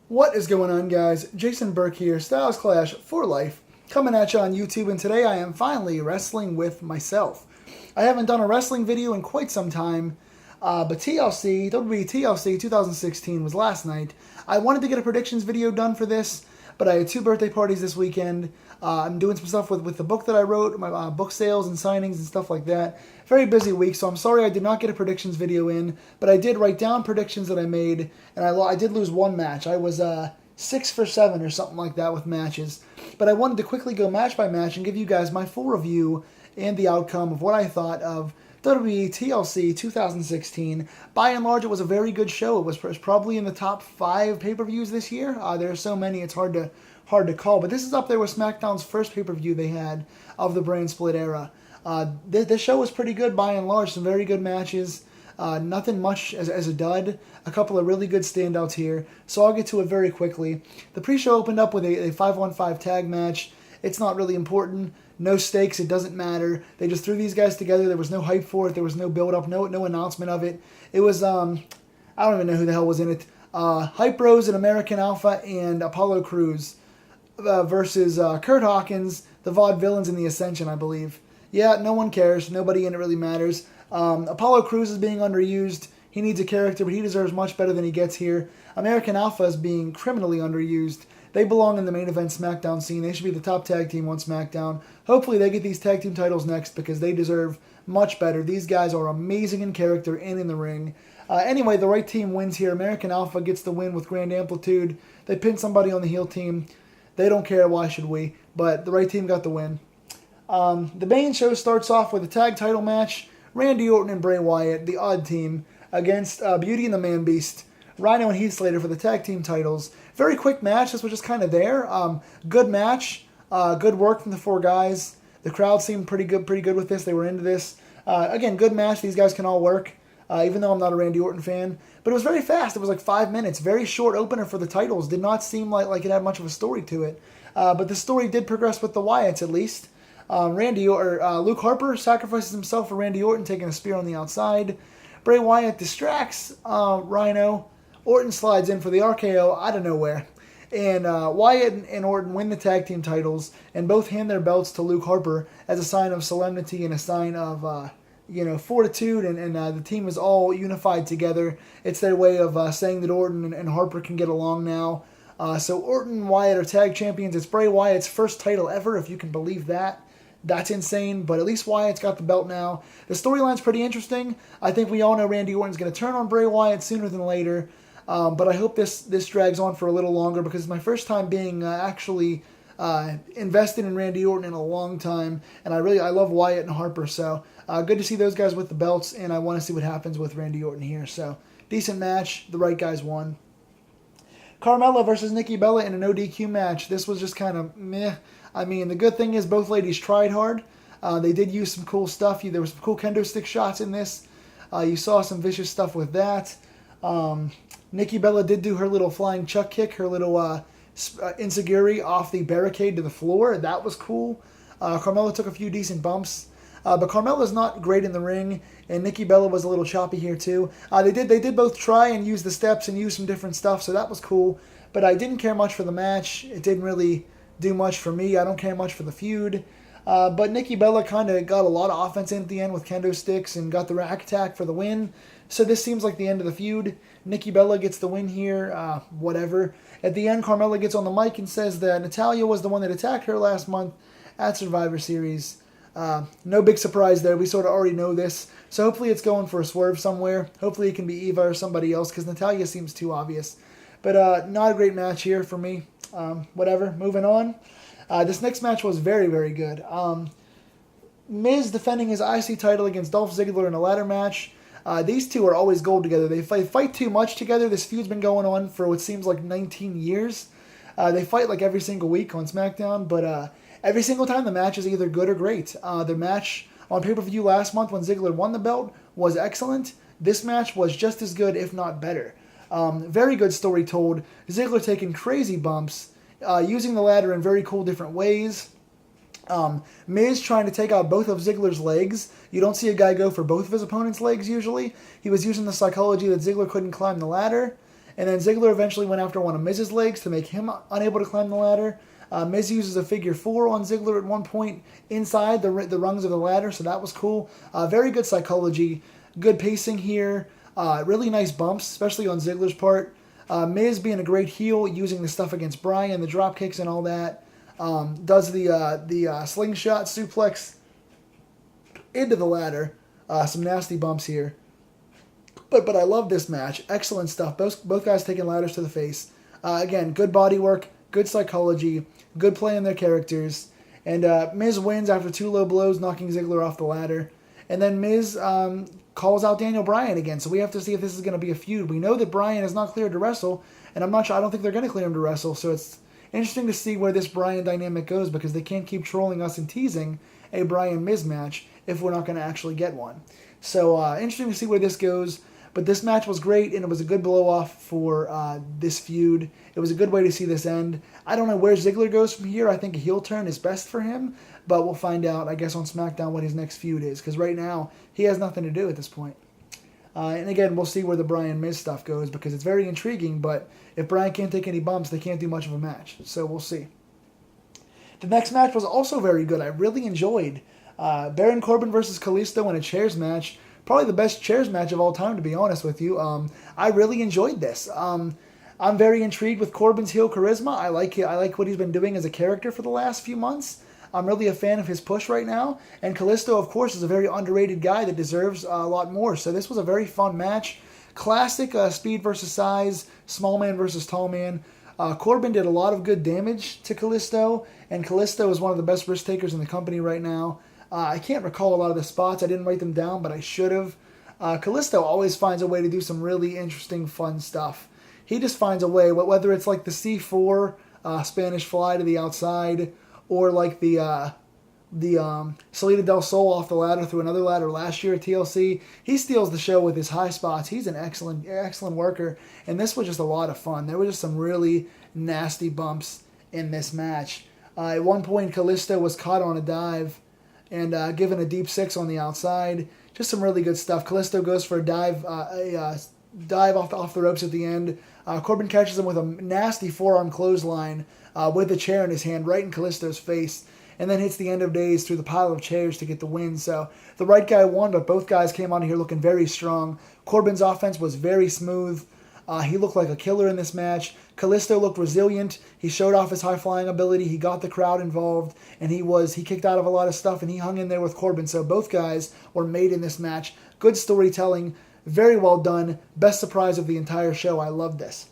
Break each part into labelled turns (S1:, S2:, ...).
S1: What is going on, guys? Jason Burke here, Styles Clash for Life, coming at you on YouTube, and today I am finally wrestling with myself. I haven't done a wrestling video in quite some time, but TLC, WWE TLC 2016 was last night. I wanted to get a predictions video done for this, but I had two birthday parties this weekend. I'm doing some stuff with the book that I wrote, my book sales and signings and stuff like that. Very busy week, so I'm sorry I did not get a predictions video in, but I did write down predictions that I made, and I did lose one match. I was 6 for 7 or something like that with matches, but I wanted to quickly go match by match and give you guys my full review and the outcome of what I thought of WWE TLC 2016. By and large, it was a very good show. It was probably in the top 5 pay-per-views this year. There are so many, it's hard to call. But this is up there with SmackDown's first pay-per-view they had of the brand split era. This show was pretty good by and large. Some very good matches. Nothing much as a dud. A couple of really good standouts here. So I'll get to it very quickly. The pre-show opened up with a 5-on-5 tag match. It's not really important. No stakes. It doesn't matter. They just threw these guys together. There was no hype for it. There was no build-up. No announcement of it. It was, I don't even know who the hell was in it. Hype Bros and American Alpha and Apollo Crews versus Kurt Hawkins, the Vaudevillains, and the Ascension, I believe. Yeah, no one cares. Nobody in it really matters. Apollo Crews is being underused. He needs a character, but he deserves much better than he gets here. American Alpha is being criminally underused. They belong in the main event SmackDown scene. They should be the top tag team on SmackDown. Hopefully they get these tag team titles next because they deserve much better. These guys are amazing in character and in the ring. Anyway, the right team wins here. American Alpha gets the win with grand amplitude. They pin somebody on the heel team. They don't care, why should we? But the right team got the win. The main show starts off with a tag title match. Randy Orton and Bray Wyatt, the odd team, against Beauty and the Man Beast, Rhino and Heath Slater for the tag team titles. Very quick match. This was just kind of there. Good match. Good work from the four guys. The crowd seemed pretty good with this. They were into this. Again, good match. These guys can all work, even though I'm not a Randy Orton fan. But it was very fast. It was like 5 minutes. Very short opener for the titles. Did not seem like it had much of a story to it. But the story did progress with the Wyatts, at least. Luke Harper sacrifices himself for Randy Orton, taking a spear on the outside. Bray Wyatt distracts Rhino. Orton slides in for the RKO out of nowhere. And Wyatt and Orton win the tag team titles, and both hand their belts to Luke Harper as a sign of solemnity and a sign of fortitude, and the team is all unified together. It's their way of saying that Orton and Harper can get along now. So Orton and Wyatt are tag champions. It's Bray Wyatt's first title ever, if you can believe that. That's insane, but at least Wyatt's got the belt now. The storyline's pretty interesting. I think we all know Randy Orton's going to turn on Bray Wyatt sooner than later, but I hope this drags on for a little longer because it's my first time being actually invested in Randy Orton in a long time, and I love Wyatt and Harper, so good to see those guys with the belts, and I want to see what happens with Randy Orton here. So decent match. The right guys won. Carmella versus Nikki Bella in an ODQ match. This was just kind of meh. I mean, the good thing is both ladies tried hard. They did use some cool stuff. There was some cool kendo stick shots in this. You saw some vicious stuff with that. Nikki Bella did do her little flying chuck kick, her little enziguri off the barricade to the floor. That was cool. Carmella took a few decent bumps. But Carmella's not great in the ring, and Nikki Bella was a little choppy here too. They did both try and use the steps and use some different stuff, so that was cool. But I didn't care much for the match. It didn't really do much for me. I don't care much for the feud. But Nikki Bella kind of got a lot of offense in at the end with kendo sticks and got the rack attack for the win. So this seems like the end of the feud. Nikki Bella gets the win here. Whatever. At the end, Carmella gets on the mic and says that Natalya was the one that attacked her last month at Survivor Series. No big surprise there. We sort of already know this. So hopefully it's going for a swerve somewhere. Hopefully it can be Eva or somebody else because Natalya seems too obvious. But not a great match here for me. Whatever. Moving on. This next match was very, very good. Miz defending his IC title against Dolph Ziggler in a ladder match. These two are always gold together. They fight too much together. This feud's been going on for what seems like 19 years. They fight like every single week on SmackDown, but every single time the match is either good or great. The match on pay-per-view last month when Ziggler won the belt was excellent. This match was just as good, if not better. Very good story told. Ziggler taking crazy bumps, using the ladder in very cool different ways. Miz trying to take out both of Ziggler's legs. You don't see a guy go for both of his opponent's legs usually. He was using the psychology that Ziggler couldn't climb the ladder. And then Ziggler eventually went after one of Miz's legs to make him unable to climb the ladder. Miz uses a figure 4 on Ziggler at one point inside the rungs of the ladder, so that was cool. Very good psychology, good pacing here, really nice bumps, especially on Ziggler's part. Miz being a great heel, using the stuff against Bryan, the drop kicks and all that. Does the slingshot suplex into the ladder. Some nasty bumps here. But I love this match. Excellent stuff. Both guys taking ladders to the face. Again, good body work, good psychology, good play in their characters. And Miz wins after 2 low blows, knocking Ziggler off the ladder. And then Miz calls out Daniel Bryan again. So we have to see if this is going to be a feud. We know that Bryan is not cleared to wrestle, and I'm not sure. I don't think they're going to clear him to wrestle. So it's interesting to see where this Bryan dynamic goes, because they can't keep trolling us and teasing a Bryan Miz match if we're not going to actually get one. So interesting to see where this goes. But this match was great, and it was a good blow-off for this feud. It was a good way to see this end. I don't know where Ziggler goes from here. I think a heel turn is best for him, but we'll find out, I guess, on SmackDown what his next feud is, because right now he has nothing to do at this point. And again, we'll see where the Bryan Miz stuff goes, because it's very intriguing, but if Bryan can't take any bumps, they can't do much of a match. So we'll see. The next match was also very good. I really enjoyed Baron Corbin versus Kalisto in a chairs match. Probably the best chairs match of all time, to be honest with you. I really enjoyed this. I'm very intrigued with Corbin's heel charisma. I like what he's been doing as a character for the last few months. I'm really a fan of his push right now. And Kalisto, of course, is a very underrated guy that deserves a lot more. So this was a very fun match. Classic speed versus size, small man versus tall man. Corbin did a lot of good damage to Kalisto, and Kalisto is one of the best risk takers in the company right now. I can't recall a lot of the spots. I didn't write them down, but I should have. Kalisto always finds a way to do some really interesting, fun stuff. He just finds a way, whether it's like the C4 Spanish fly to the outside, or like the Salida del Sol off the ladder through another ladder last year at TLC. He steals the show with his high spots. He's an excellent worker, and this was just a lot of fun. There were just some really nasty bumps in this match. At one point, Kalisto was caught on a dive and given a deep 6 on the outside. Just some really good stuff. Kalisto goes for a dive off the ropes at the end. Corbin catches him with a nasty forearm clothesline with a chair in his hand right in Kalisto's face, and then hits the end of days through the pile of chairs to get the win. So the right guy won, but both guys came out of here looking very strong. Corbin's offense was very smooth. He looked like a killer in this match. Kalisto looked resilient. He showed off his high-flying ability. He got the crowd involved, and he kicked out of a lot of stuff, and he hung in there with Corbin. So both guys were made in this match. Good storytelling. Very well done. Best surprise of the entire show. I loved this.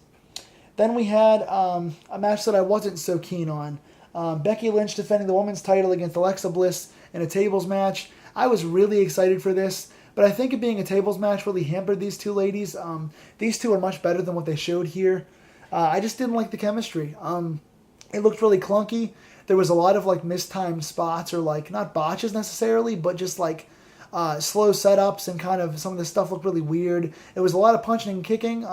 S1: Then we had a match that I wasn't so keen on. Becky Lynch defending the women's title against Alexa Bliss in a tables match. I was really excited for this, but I think it being a tables match really hampered these two ladies. These two are much better than what they showed here. I just didn't like the chemistry. It looked really clunky. There was a lot of like mistimed spots, or like not botches necessarily, but just like slow setups, and kind of some of the stuff looked really weird. It was a lot of punching and kicking.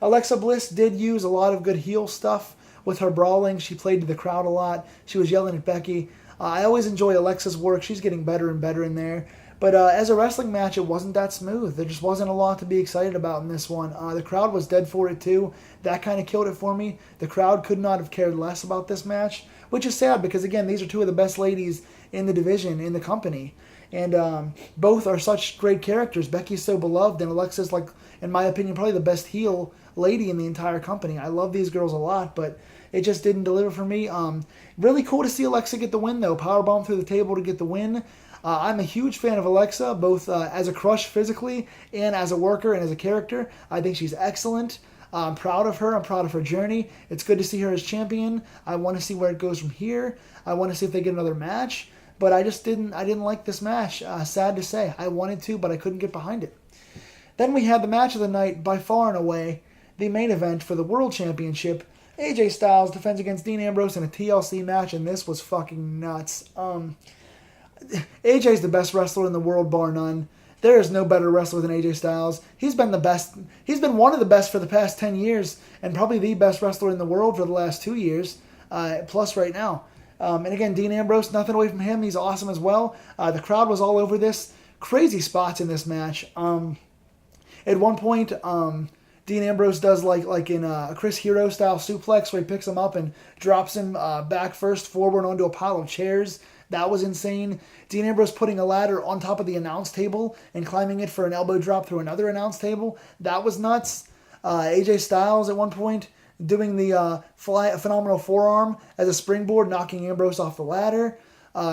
S1: Alexa Bliss did use a lot of good heel stuff with her brawling. She played to the crowd a lot. She was yelling at Becky. I always enjoy Alexa's work. She's getting better and better in there. But as a wrestling match, it wasn't that smooth. There just wasn't a lot to be excited about in this one. The crowd was dead for it too. That kind of killed it for me. The crowd could not have cared less about this match, which is sad because, again, these are two of the best ladies in the division, in the company. And both are such great characters. Becky's so beloved, and Alexa's, like, in my opinion, probably the best heel lady in the entire company. I love these girls a lot, but it just didn't deliver for me. Really cool to see Alexa get the win, though. Powerbomb through the table to get the win. I'm a huge fan of Alexa, both as a crush physically and as a worker and as a character. I think she's excellent. I'm proud of her. I'm proud of her journey. It's good to see her as champion. I want to see where it goes from here. I want to see if they get another match. But I didn't like this match. Sad to say. I wanted to, but I couldn't get behind it. Then we had the match of the night, by far and away, the main event for the World Championship. AJ Styles defends against Dean Ambrose in a TLC match, and this was fucking nuts. AJ's the best wrestler in the world, bar none. There is no better wrestler than AJ Styles. He's been the best. He's been one of the best for the past 10 years, and probably the best wrestler in the world for the last 2 years, plus right now. And again, Dean Ambrose, nothing away from him. He's awesome as well. The crowd was all over this. Crazy spots in this match. At one point, Dean Ambrose does like in a Chris Hero style suplex where he picks him up and drops him back first forward onto a pile of chairs. That was insane. Dean Ambrose putting a ladder on top of the announce table and climbing it for an elbow drop through another announce table. That was nuts. AJ Styles at one point doing the phenomenal forearm as a springboard, knocking Ambrose off the ladder.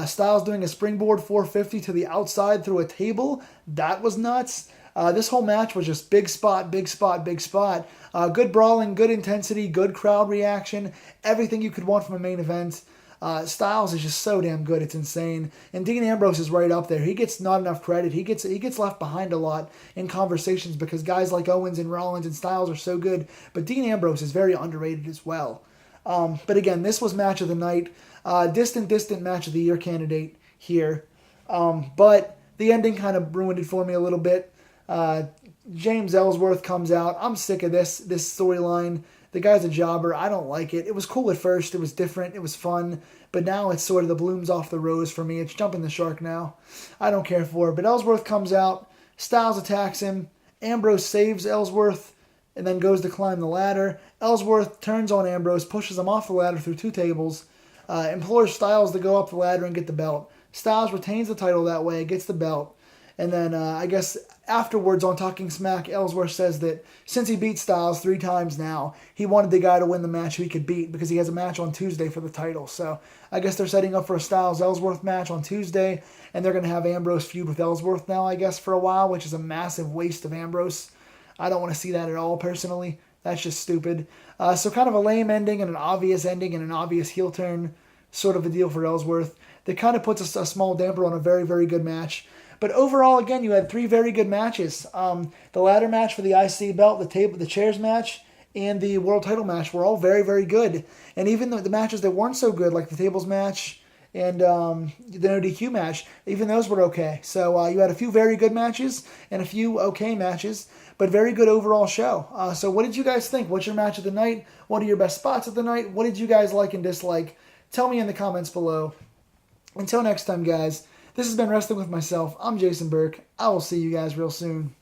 S1: Styles doing a springboard 450 to the outside through a table. That was nuts. This whole match was just big spot, big spot, big spot. Good brawling, good intensity, good crowd reaction. Everything you could want from a main event. Styles is just so damn good. It's insane. And Dean Ambrose is right up there. He gets not enough credit. He gets left behind a lot in conversations because guys like Owens and Rollins and Styles are so good. But Dean Ambrose is very underrated as well. But again, this was match of the night. Distant match of the year candidate here. But the ending kind of ruined it for me a little bit. James Ellsworth comes out. I'm sick of this storyline. The guy's a jobber. I don't like it. It was cool at first. It was different. It was fun. But now it's sort of the blooms off the rose for me. It's jumping the shark now. I don't care for it. But Ellsworth comes out. Styles attacks him. Ambrose saves Ellsworth and then goes to climb the ladder. Ellsworth turns on Ambrose, pushes him off the ladder through 2 tables, implores Styles to go up the ladder and get the belt. Styles retains the title that way, gets the belt. And then I guess afterwards on Talking Smack, Ellsworth says that since he beat Styles 3 times now, he wanted the guy to win the match who he could beat because he has a match on Tuesday for the title. So I guess they're setting up for a Styles-Ellsworth match on Tuesday, and they're going to have Ambrose feud with Ellsworth now, I guess, for a while, which is a massive waste of Ambrose. I don't want to see that at all, personally. That's just stupid. So kind of a lame ending and an obvious ending and an obvious heel turn sort of a deal for Ellsworth. That kind of puts a small damper on a very, very good match. But overall, again, you had 3 very good matches. The ladder match for the IC belt, the chairs match, and the world title match were all very, very good. And even the matches that weren't so good, like the tables match and the no DQ match, even those were okay. So you had a few very good matches and a few okay matches, but very good overall show. So what did you guys think? What's your match of the night? What are your best spots of the night? What did you guys like and dislike? Tell me in the comments below. Until next time, guys. This has been Wrestling with Myself. I'm Jason Burke. I will see you guys real soon.